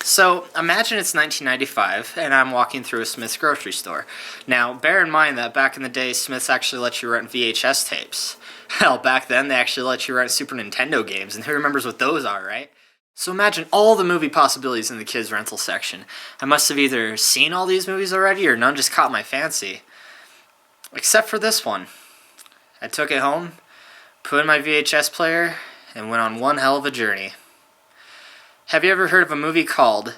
So, imagine it's 1995, and I'm walking through a Smith's grocery store. Now, bear in mind that back in the day, Smith's actually let you rent VHS tapes. Hell, back then, they actually let you rent Super Nintendo games, and who remembers what those are, right? So imagine all the movie possibilities in the kids' rental section. I must have either seen all these movies already, or none just caught my fancy. Except for this one. I took it home, put in my VHS player, and went on one hell of a journey. Have you ever heard of a movie called...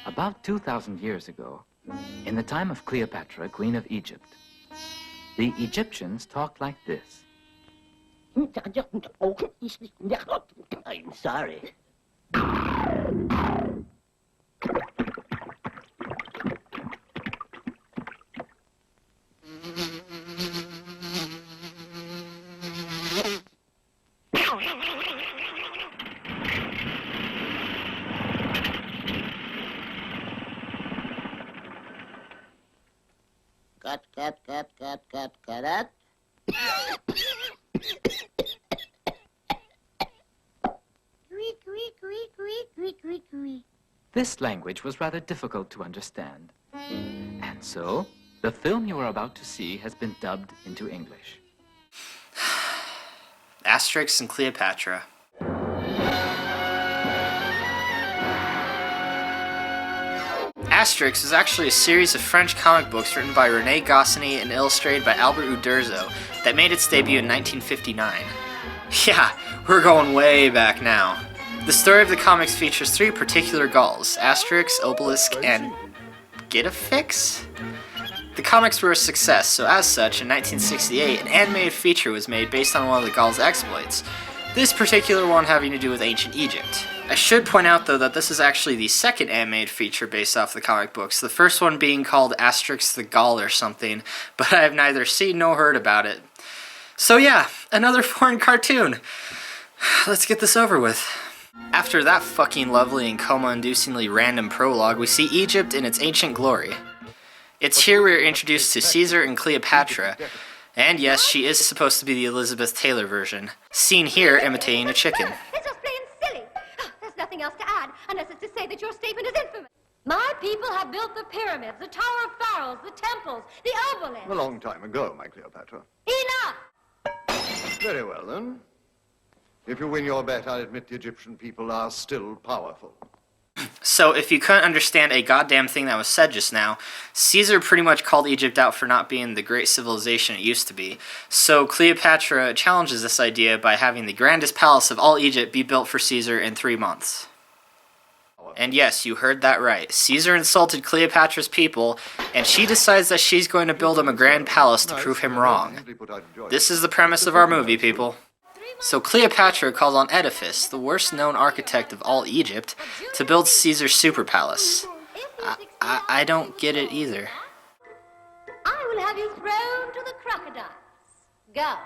About 2,000 years ago, in the time of Cleopatra, Queen of Egypt, the Egyptians talked like this. I'm sorry. Cut. This language was rather difficult to understand. And so, the film you are about to see has been dubbed into English. Asterix and Cleopatra. Asterix is actually a series of French comic books written by René Goscinny and illustrated by Albert Uderzo that made its debut in 1959. Yeah, we're going way back now. The story of the comics features three particular Gauls, Asterix, Obelisk, and Getafix? The comics were a success, so as such, in 1968, an animated feature was made based on one of the Gauls' exploits, this particular one having to do with ancient Egypt. I should point out, though, that this is actually the second animated feature based off the comic books, the first one being called Asterix the Gaul or something, but I have neither seen nor heard about it. So yeah, another foreign cartoon. Let's get this over with. After that fucking lovely and coma-inducingly random prologue, we see Egypt in its ancient glory. It's here we are introduced to Caesar and Cleopatra, and yes, she is supposed to be the Elizabeth Taylor version, seen here imitating a chicken. It's just plain silly. There's nothing else to add, unless it's to say that your statement is infamous. My people have built the pyramids, the Tower of Pharaohs, the temples, the obelisks. A long time ago, my Cleopatra. Enough! Very well, then. If you win your bet, I'll admit the Egyptian people are still powerful. So, if you couldn't understand a goddamn thing that was said just now, Caesar pretty much called Egypt out for not being the great civilization it used to be. So, Cleopatra challenges this idea by having the grandest palace of all Egypt be built for Caesar in 3 months. And yes, you heard that right. Caesar insulted Cleopatra's people, and she decides that she's going to build him a grand palace to prove him wrong. This is the premise of our movie, people. So Cleopatra calls on Oedipus, the worst-known architect of all Egypt, to build Caesar's super palace. I don't get it either. I will have you thrown to the crocodiles. Go.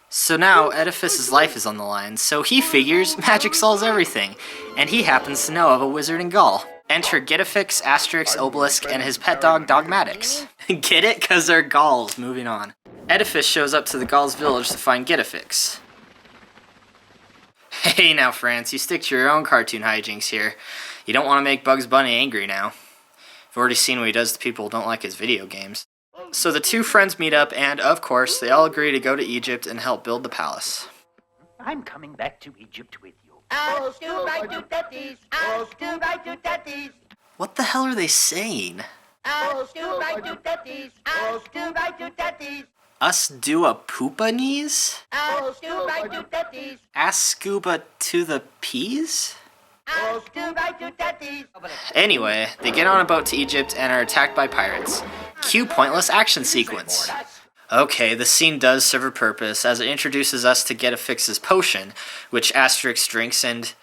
So now Oedipus's life is on the line, so he figures magic solves everything, and he happens to know of a wizard in Gaul. Enter Getafix, Asterix, Obelisk, and his pet dog Dogmatix. Get it? 'Cause they're Gauls. Moving on. Oedipus shows up to the Gauls' village to find Getafix. Hey now, France, you stick to your own cartoon hijinks here. You don't want to make Bugs Bunny angry now. I've already seen what he does to people who don't like his video games. So the two friends meet up, and of course, they all agree to go to Egypt and help build the palace. I'm coming back to Egypt with you. What the hell are they saying? Us do a poopa knees? Ask scuba to the peas? Anyway, they get on a boat to Egypt and are attacked by pirates. Cue pointless action sequence. Okay, the scene does serve a purpose, as it introduces us to Getafix's potion, which Asterix drinks and...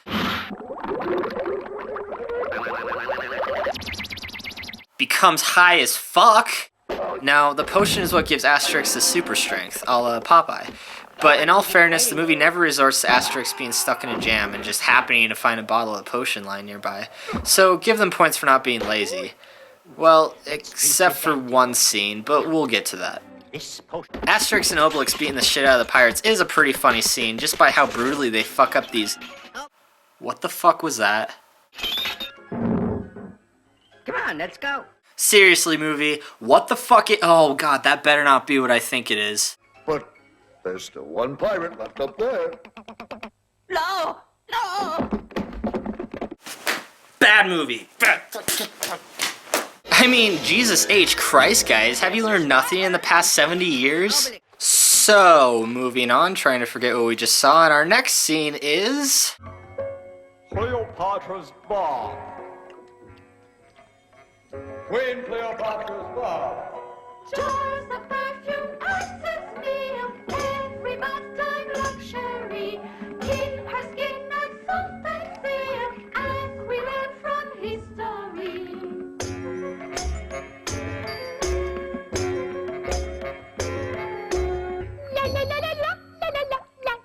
becomes high as fuck! Now, the potion is what gives Asterix the super strength, a la Popeye. But in all fairness, the movie never resorts to Asterix being stuck in a jam and just happening to find a bottle of potion lying nearby. So give them points for not being lazy. Well, except for one scene, but we'll get to that. This potion. Asterix and Obelix beating the shit out of the pirates is a pretty funny scene, just by how brutally they fuck up these... What the fuck was that? Come on, let's go. Seriously, movie, what the fuck oh god, that better not be what I think it is. But there's still one pirate left up there. No! No! Bad movie. I mean, Jesus H. Christ, guys, have you learned nothing in the past 70 years? So, moving on, trying to forget what we just saw, and our next scene is... Cleopatra's Ball. Queen Cleopatra's Ball. Jars of perfume, ices meal, every time luxury. In her skin I sometimes see as we learn from history. La la la la la la la la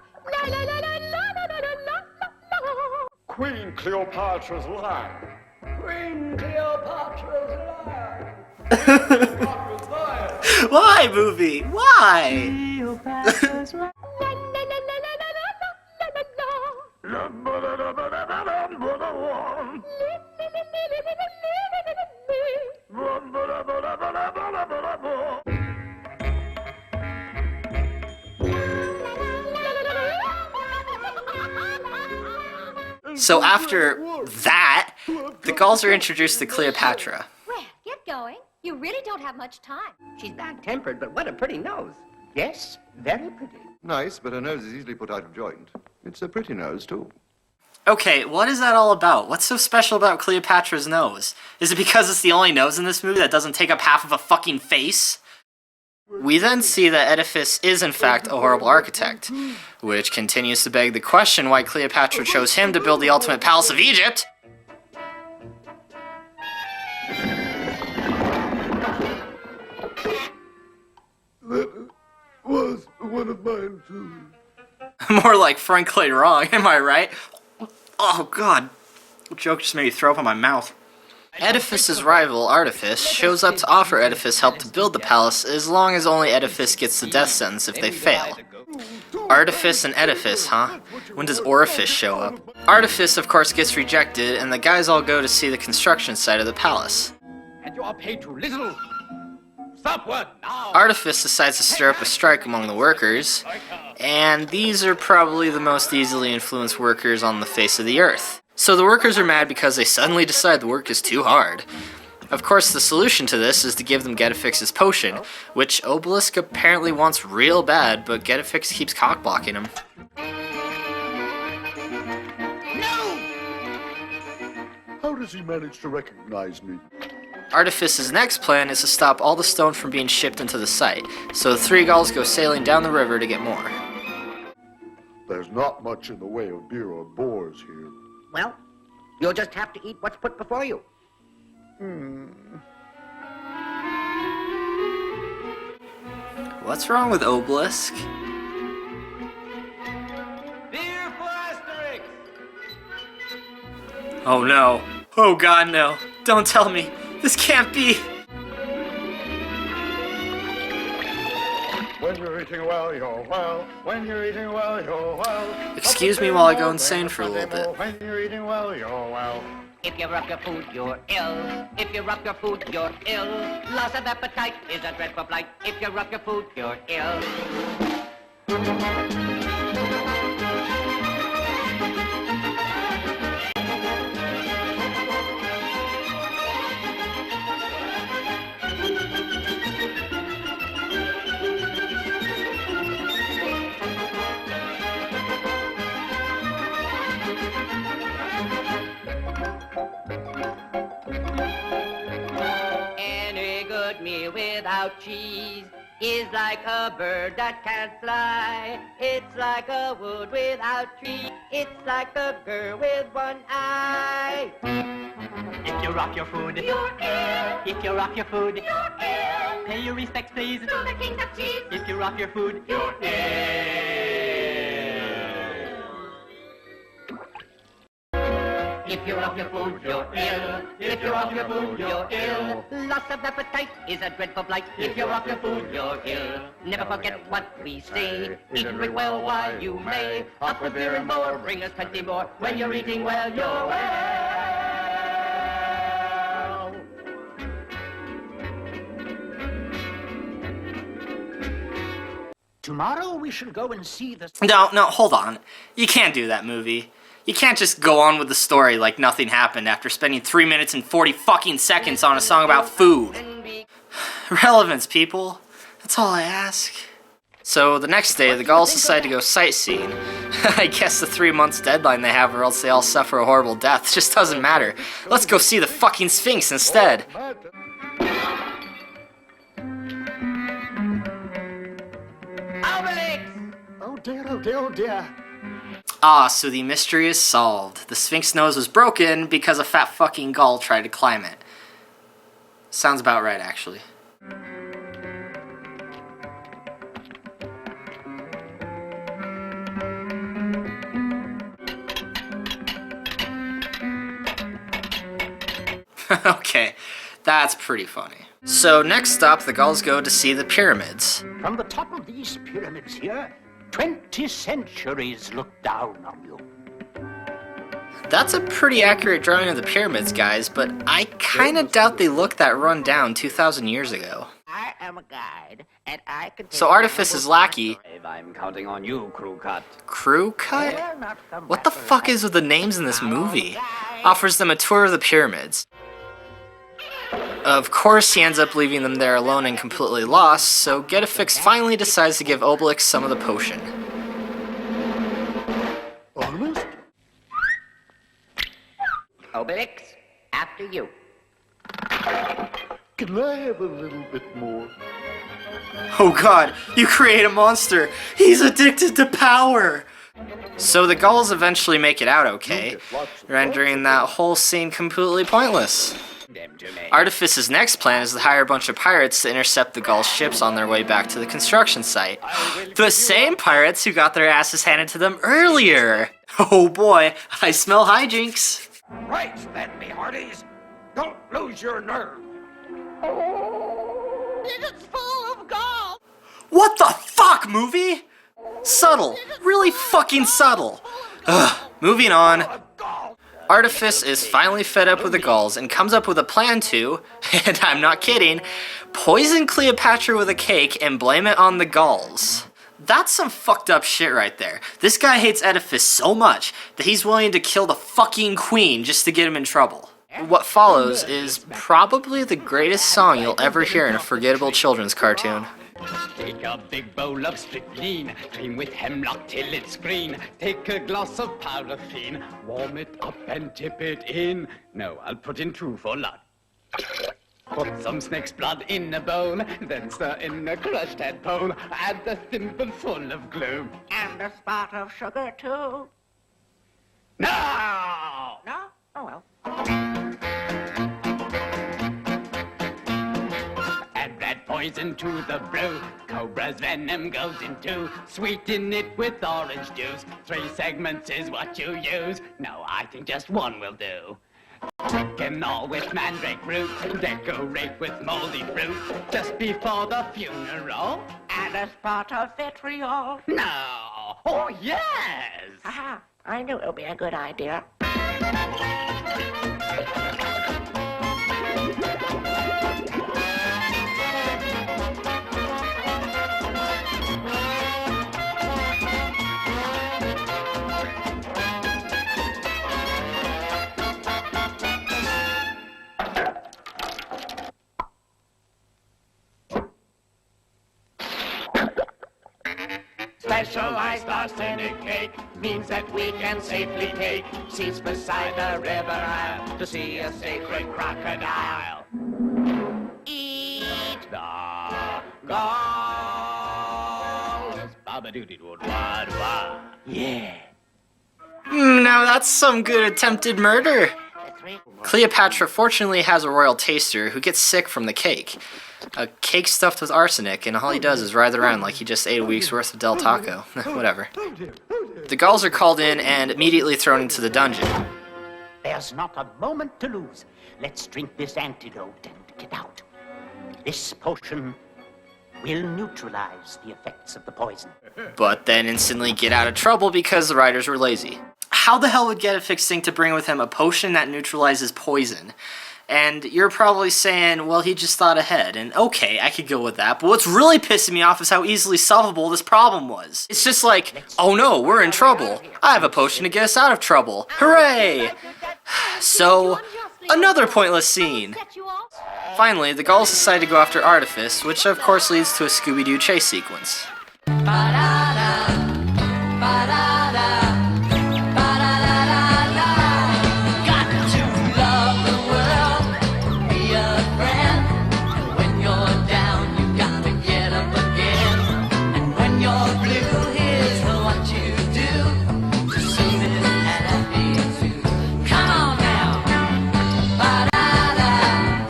la la la la la la la la. Queen Cleopatra's Line. Queen Cleopatra's Line. Cleopatra's Line. Why, movie? Why? So after that, the Gauls are introduced to Cleopatra. Well, get going. You really don't have much time. She's bad-tempered, but what a pretty nose. Yes, very pretty. Nice, but her nose is easily put out of joint. It's a pretty nose, too. Okay, what is that all about? What's so special about Cleopatra's nose? Is it because it's the only nose in this movie that doesn't take up half of a fucking face? We then see that Oedipus is in fact a horrible architect, which continues to beg the question why Cleopatra chose him to build the ultimate palace of Egypt. That was one of mine, too. More like frankly wrong, am I right? Oh god, the joke just made me throw up in my mouth. Oedipus's rival, Artifice, shows up to offer Oedipus help to build the palace as long as only Oedipus gets the death sentence if they fail. Artifice and Oedipus, huh? When does Orifice show up? Artifice, of course, gets rejected, and the guys all go to see the construction site of the palace. And you are paid too little. Stop work now. Artifice decides to stir up a strike among the workers, and these are probably the most easily influenced workers on the face of the earth. So the workers are mad because they suddenly decide the work is too hard. Of course, the solution to this is to give them Getafix's potion, which Obelisk apparently wants real bad, but Getafix keeps cockblocking him. How does he manage to recognize me? Artifice's next plan is to stop all the stone from being shipped into the site, so the three Gauls go sailing down the river to get more. There's not much in the way of beer or boars here. Well, you'll just have to eat what's put before you. What's wrong with Obelisk? Beer for Asterix. Oh no. Oh god, no. Don't tell me. This can't be. When you're eating well, you're well. When you're eating well, you're well. Excuse me while I go insane for a little bit. When you're eating well, you're well. If you rub your food, you're ill. If you rub your food, you're ill. Loss of appetite is a dreadful blight. If you rub your food, you're ill. Any good meal without cheese is like a bird that can't fly. It's like a wood without tree. It's like a girl with one eye. If you rock your food, You're ill, if you rock your food, you're ill. pay your respects, please. To the king of cheese, If you rock your food, you're ill. If you're off your food, you're ill. If you're off your food, you're ill. Loss of appetite is a dreadful blight. If you're off your food, you're ill. Never forget what we say. Eat and drink well while you may. Up with beer and more, bring us plenty more. When you're eating well, you're well. Tomorrow we shall go and see the... No, hold on. You can't do that, movie. You can't just go on with the story like nothing happened after spending 3 minutes and 40 fucking seconds on a song about food. Relevance, people. That's all I ask. So the next day, the Gauls decide to go sightseeing. I guess the 3 months deadline they have, or else they all suffer a horrible death, just doesn't matter. Let's go see the fucking Sphinx instead. Oh dear, oh dear, oh dear. Ah, so the mystery is solved. The Sphinx nose was broken because a fat fucking Gaul tried to climb it. Sounds about right, actually. Okay, that's pretty funny. So next up, the Gauls go to see the pyramids. From the top of these pyramids here, 20 centuries look down on you. That's a pretty accurate drawing of the pyramids, guys, but I kinda doubt they look that run down 2,000 years ago. I am a guide, and I can... So Artifice's lackey... I'm counting on you, Crew Cut. Crew Cut? What the fuck is with the names in this movie? Offers them a tour of the pyramids. Of course, he ends up leaving them there alone and completely lost, so Get-A-Fix finally decides to give Obelix some of the potion. Almost? Obelix, after you. Can I have a little bit more? Oh god, you create a monster! He's addicted to power! So the Gauls eventually make it out okay, rendering that whole scene completely pointless. Artifice's next plan is to hire a bunch of pirates to intercept the Gauls' ships on their way back to the construction site. The same pirates who got their asses handed to them earlier! Oh boy, I smell hijinks! Right, then, me hearties. Don't lose your nerve. It's full of gold! What the fuck, movie? Subtle. Really fucking subtle. Ugh, moving on. Artifice is finally fed up with the Gauls and comes up with a plan to, and I'm not kidding, poison Cleopatra with a cake and blame it on the Gauls. That's some fucked up shit right there. This guy hates Oedipus so much that he's willing to kill the fucking queen just to get him in trouble. What follows is probably the greatest song you'll ever hear in a forgettable children's cartoon. Take a big bowl of strychnine, cream with hemlock till it's green. Take a glass of paraffin, warm it up and dip it in. No, I'll put in 2 for luck. Put some snake's blood in a bowl, then stir in a crushed tadpole. Add a thimble full of glue. And a spot of sugar, too. No! No? Oh, well. Add rat poison to the brew. Cobra's venom goes in 2. Sweeten it with orange juice. 3 segments is what you use. No, I think just 1 will do. Thicken all with mandrake root. Decorate with moldy fruit. Just before the funeral. And a spot of vitriol. No! Oh, yes! Aha, I knew it would be a good idea. Specialized arsenic cake means that we can safely take seats beside the river Isle to see a sacred crocodile. Eat. The Gauls. Ba-ba-doo-doo-doo-wah-wah. Yeah. Now that's some good attempted murder. Cleopatra fortunately has a royal taster who gets sick from the cake. A cake stuffed with arsenic, and all he does is writhe around like he just ate a week's worth of Del Taco. Whatever. The Gauls are called in and immediately thrown into the dungeon. They'll There's not a moment to lose. Let's drink this antidote and get out. This potion will neutralize the effects of the poison. But then instantly get out of trouble because the writers were lazy. How the hell would Getafix think to bring with him a potion that neutralizes poison? And you're probably saying, well, he just thought ahead. And okay, I could go with that. But what's really pissing me off is how easily solvable this problem was. It's just like, oh no, we're in trouble. I have a potion to get us out of trouble. Hooray! So, another pointless scene. Finally, the Gauls decide to go after Artifice, which of course leads to a Scooby-Doo chase sequence.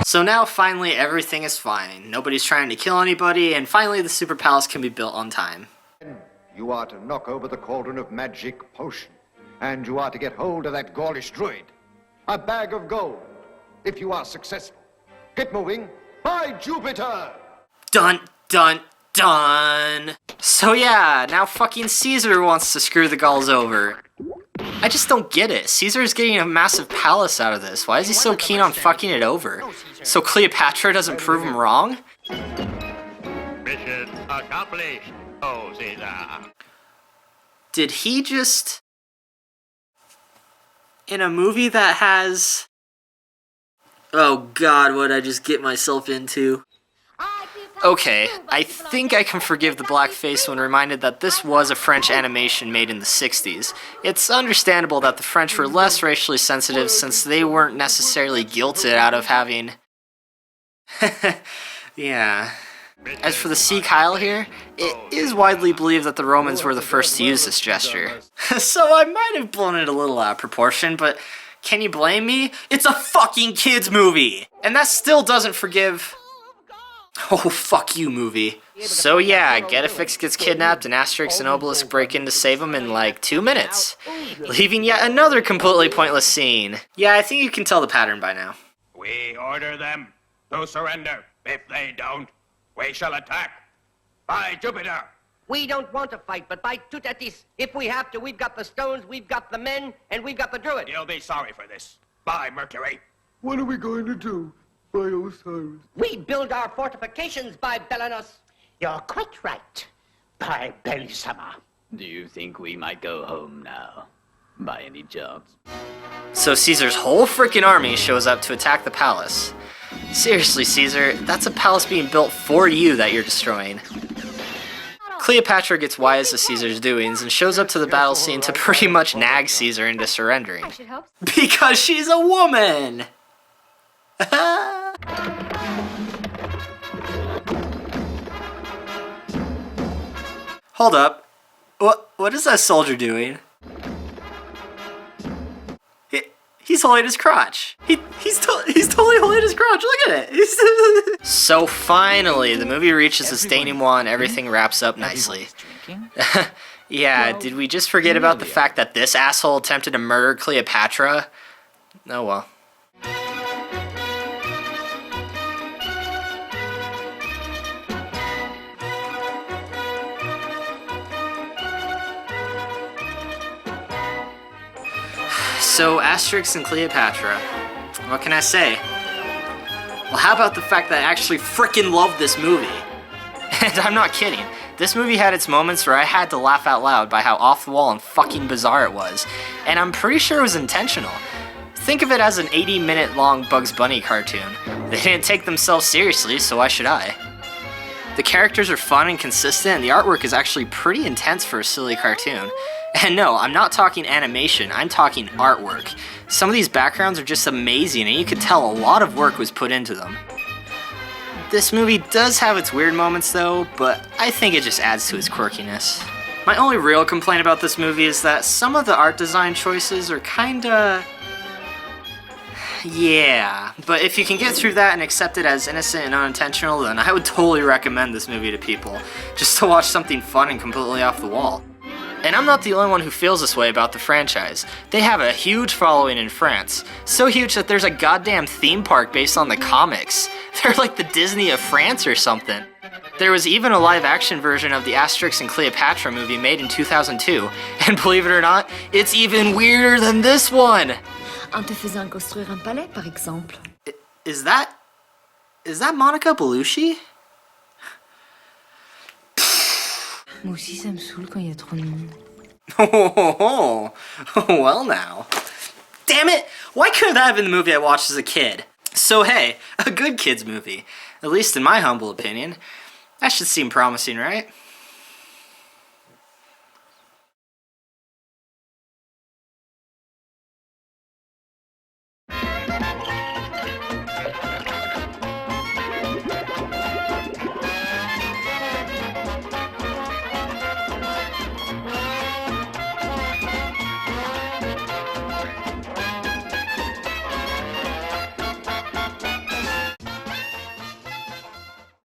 So now finally everything is fine. Nobody's trying to kill anybody, and finally the super palace can be built on time. You are to knock over the cauldron of magic potion, and you are to get hold of that Gaulish druid. A bag of gold, if you are successful. Get moving. By Jupiter! Dun, dun, dun! So yeah, now fucking Caesar wants to screw the Gauls over. I just don't get it. Caesar's getting a massive palace out of this. Why is he so keen on fucking it over? So Cleopatra doesn't prove him wrong? Mission accomplished, oh Caesar. Did he just... in a movie that has... oh god, what did I just get myself into? Okay, I think I can forgive the blackface when reminded that this was a French animation made in the 60s. It's understandable that the French were less racially sensitive since they weren't necessarily guilted out of having... yeah. As for the Sea Kyle here, it is widely believed that the Romans were the first to use this gesture. So I might have blown it a little out of proportion, but can you blame me? It's a fucking kids movie! And that still doesn't forgive... oh, fuck you, movie. So yeah, Getafix gets kidnapped and Asterix and Obelix break in to save him in like 2 minutes, leaving yet another completely pointless scene. Yeah, I think you can tell the pattern by now. We order them to surrender. If they don't, we shall attack. By Jupiter! We don't want to fight, but by Tutatis, if we have to, we've got the stones, we've got the men, and we've got the druid. You'll be sorry for this. By Mercury! What are we going to do? By Osiris. We build our fortifications by Belanus. You're quite right. By Belisama. Do you think we might go home now? By any chance? So Caesar's whole freaking army shows up to attack the palace. Seriously, Caesar, that's a palace being built for you that you're destroying. Cleopatra gets wise to Caesar's doings and shows up to the battle scene to pretty much nag Caesar into surrendering. Because she's a woman! Hold up. What is that soldier doing? He's holding his crotch. He's totally holding his crotch. Look at it. So finally, the movie reaches its denouement and everything wraps up nicely. Yeah, did we just forget about the fact that this asshole attempted to murder Cleopatra? Oh well. So, Asterix and Cleopatra. What can I say? Well, how about the fact that I actually frickin' love this movie? And I'm not kidding. This movie had its moments where I had to laugh out loud by how off the wall and fucking bizarre it was. And I'm pretty sure it was intentional. Think of it as an 80-minute long Bugs Bunny cartoon. They didn't take themselves seriously, so why should I? The characters are fun and consistent, and the artwork is actually pretty intense for a silly cartoon. And no, I'm not talking animation, I'm talking artwork. Some of these backgrounds are just amazing, and you can tell a lot of work was put into them. This movie does have its weird moments though, but I think it just adds to its quirkiness. My only real complaint about this movie is that some of the art design choices are kinda... yeah, but if you can get through that and accept it as innocent and unintentional, then I would totally recommend this movie to people, just to watch something fun and completely off the wall. And I'm not the only one who feels this way about the franchise. They have a huge following in France. So huge that there's a goddamn theme park based on the comics. They're like the Disney of France or something. There was even a live-action version of the Asterix and Cleopatra movie made in 2002. And believe it or not, it's even weirder than this one! En te faisant construire un palais, par exemple. Is that Monica Bellucci? Moi aussi, ça me saoule quand il y a trop de monde. Oh, well now. Damn it! Why couldn't that have been the movie I watched as a kid? So hey, a good kids movie. At least in my humble opinion. That should seem promising, right?